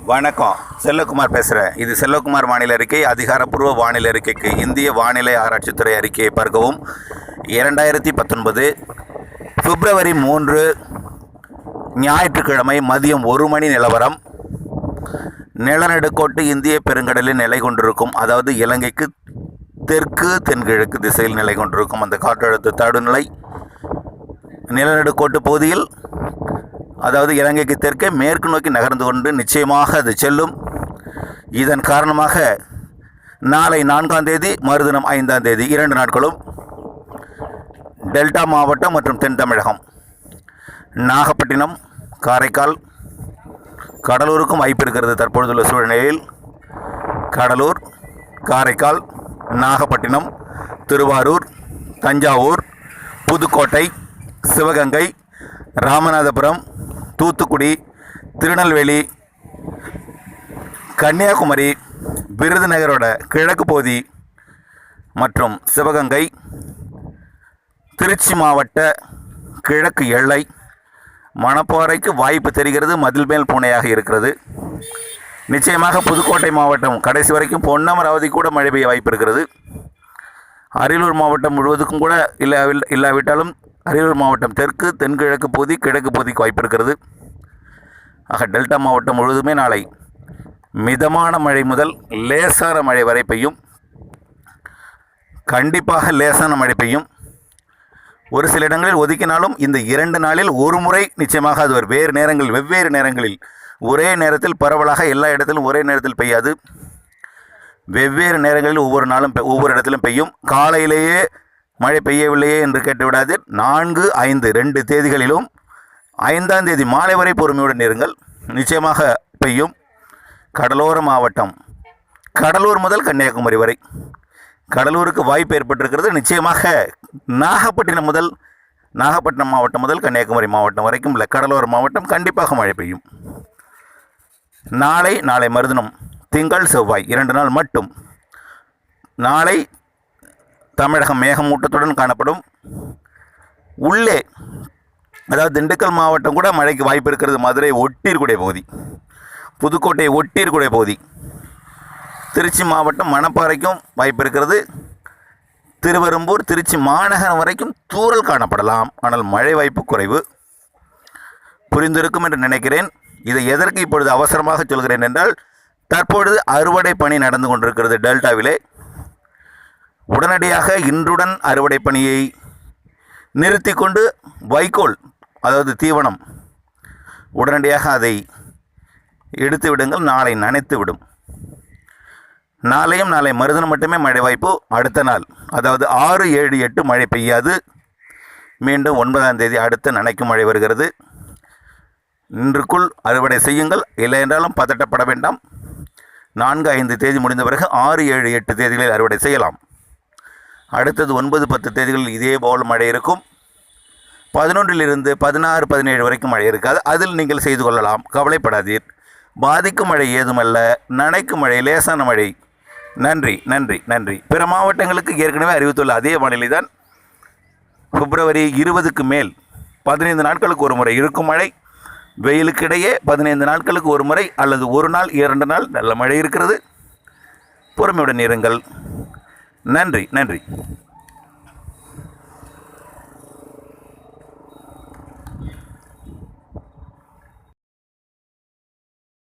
வணக்கம், செல்வகுமார் பேசுகிறேன். இது செல்வகுமார் வானிலை அறிக்கை. அதிகாரப்பூர்வ வானிலை அறிக்கைக்கு இந்திய வானிலை ஆராய்ச்சித்துறை அறிக்கையை பார்க்கவும். 2019 பிப்ரவரி 3 ஞாயிற்றுக்கிழமை மதியம் 1 மணி நிலவரம். நிலநடுக்கோட்டு இந்திய பெருங்கடலில் நிலை கொண்டிருக்கும், அதாவது இலங்கைக்கு தெற்கு தென்கிழக்கு திசையில் நிலை கொண்டிருக்கும் அந்த காற்றழுத்த தாழ்வுநிலை நிலநடுக்கோட்டு பகுதியில், அதாவது இலங்கைக்கு தெற்கே மேற்கு நோக்கி நகர்ந்து கொண்டு நிச்சயமாக அது செல்லும். இதன் காரணமாக நாளை 4ஆம் தேதி, மறுதினம் 5ஆம் தேதி 2 நாட்களும் டெல்டா மாவட்டம் மற்றும் தென் தமிழகம், நாகப்பட்டினம், காரைக்கால், கடலூருக்கும் வாய்ப்பு இருக்கிறது. தற்பொழுதுள்ள சூழ்நிலையில் கடலூர், காரைக்கால், நாகப்பட்டினம், திருவாரூர், தஞ்சாவூர், புதுக்கோட்டை, சிவகங்கை, ராமநாதபுரம், தூத்துக்குடி, திருநெல்வேலி, கன்னியாகுமரி, விருதுநகரோட கிழக்கு பகுதி மற்றும் சிவகங்கை, திருச்சி மாவட்ட கிழக்கு எல்லை, மணப்பாறைக்கு வாய்ப்பு தெரிகிறது. மதில் மேல் பூனையாக இருக்கிறது. நிச்சயமாக புதுக்கோட்டை மாவட்டம் கடைசி வரைக்கும் பொன்னமராவதி கூட மழை பெய்ய வாய்ப்பு இருக்கிறது. அரியலூர் மாவட்டம் முழுவதுக்கும் கூட இல்லாவிட்டாலும் அரியலூர் மாவட்டம் தெற்கு தென்கிழக்கு பகுதி, கிழக்கு பகுதிக்கு வாய்ப்பு இருக்கிறது. ஆக டெல்டா மாவட்டம் முழுவதுமே நாளை மிதமான மழை முதல் லேசான மழை வரை பெய்யும். கண்டிப்பாக லேசான மழை பெய்யும். ஒரு சில இடங்களில் ஒதுக்கினாலும் இந்த 2 நாளில் ஒரு முறை நிச்சயமாக அது வெவ்வேறு நேரங்களில் ஒரே நேரத்தில் பரவலாக எல்லா இடத்திலும் ஒரே நேரத்தில் பெய்யாது. வெவ்வேறு நேரங்களில் ஒவ்வொரு நாளும் ஒவ்வொரு இடத்திலும் பெய்யும். காலையிலேயே மழை பெய்யவில்லையே என்று கேட்டுவிடாது. 4, 5 2 தேதிகளிலும் 5ஆம் தேதி மாலை வரை பொறுமையுடன் இருங்கள். நிச்சயமாக பெய்யும். கடலோர மாவட்டம் கடலூர் முதல் கன்னியாகுமரி வரை கடலூருக்கு வாய்ப்பு ஏற்பட்டிருக்கிறது. நிச்சயமாக நாகப்பட்டினம் மாவட்டம் முதல் கன்னியாகுமரி மாவட்டம் வரைக்கும் உள்ள கடலோர மாவட்டம் கண்டிப்பாக மழை பெய்யும். நாளை மறுதினம் திங்கள் செவ்வாய் 2 நாள் மட்டும். நாளை தமிழகம் மேகமூட்டத்துடன் காணப்படும். உள்ளே, அதாவது திண்டுக்கல் மாவட்டம் கூட மழைக்கு வாய்ப்பு இருக்கிறது. மதுரை ஒட்டியிருக்கூடிய பகுதி, புதுக்கோட்டை ஒட்டியிருக்கூடிய பகுதி, திருச்சி மாவட்டம் மணப்பாறைக்கும் வாய்ப்பு இருக்கிறது. திருவெரும்பூர், திருச்சி மாநகரம் வரைக்கும் தூறல் காணப்படலாம். ஆனால் மழை வாய்ப்பு குறைவு. புரிந்திருக்கும் என்று நினைக்கிறேன். இதை எதற்கு இப்பொழுது அவசரமாக சொல்கிறேன் என்றால், தற்பொழுது அறுவடை பணி நடந்து கொண்டிருக்கிறது டெல்டாவிலே. உடனடியாக இன்றுடன் அறுவடை பணியை நிறுத்தி கொண்டு வைக்கோல், அதாவது தீவனம், உடனடியாக அதை எடுத்து விடுங்கள். நாளை நனைத்து விடும். நாளை மறுதினம் மட்டுமே மழை வாய்ப்பு. அடுத்த நாள், அதாவது 6, 7, 8 மழை பெய்யாது. மீண்டும் 9ஆம் தேதி அடுத்த நனைக்கும் மழை வருகிறது. இன்றுக்குள் அறுவடை செய்யுங்கள். இல்லை என்றாலும் பதட்டப்பட வேண்டாம். 4, 5 தேதி முடிந்த பிறகு 6, 7, 8 தேதிகளில் அறுவடை செய்யலாம். அடுத்தது 9, 10 தேதிகளில் இதே போல் மழை இருக்கும். 11 16, 17 வரைக்கும் மழை இருக்காது. அதில் நீங்கள் செய்து கொள்ளலாம். கவலைப்படாதீர். பாதிக்கும் மழை ஏதுமல்ல, நனைக்கும் மழை, லேசான மழை. நன்றி நன்றி நன்றி. பிற மாவட்டங்களுக்கு ஏற்கனவே அறிவித்துள்ள அதே வானிலை தான். பிப்ரவரி 20க்கு மேல் 15 நாட்களுக்கு ஒரு முறை இருக்கும் மழை. வெயிலுக்கிடையே 15 நாட்களுக்கு ஒரு முறை அல்லது ஒரு நாள் 2 நாள் நல்ல மழை இருக்கிறது. பொறுமையுடன் இருங்கள். நன்றி நன்றி.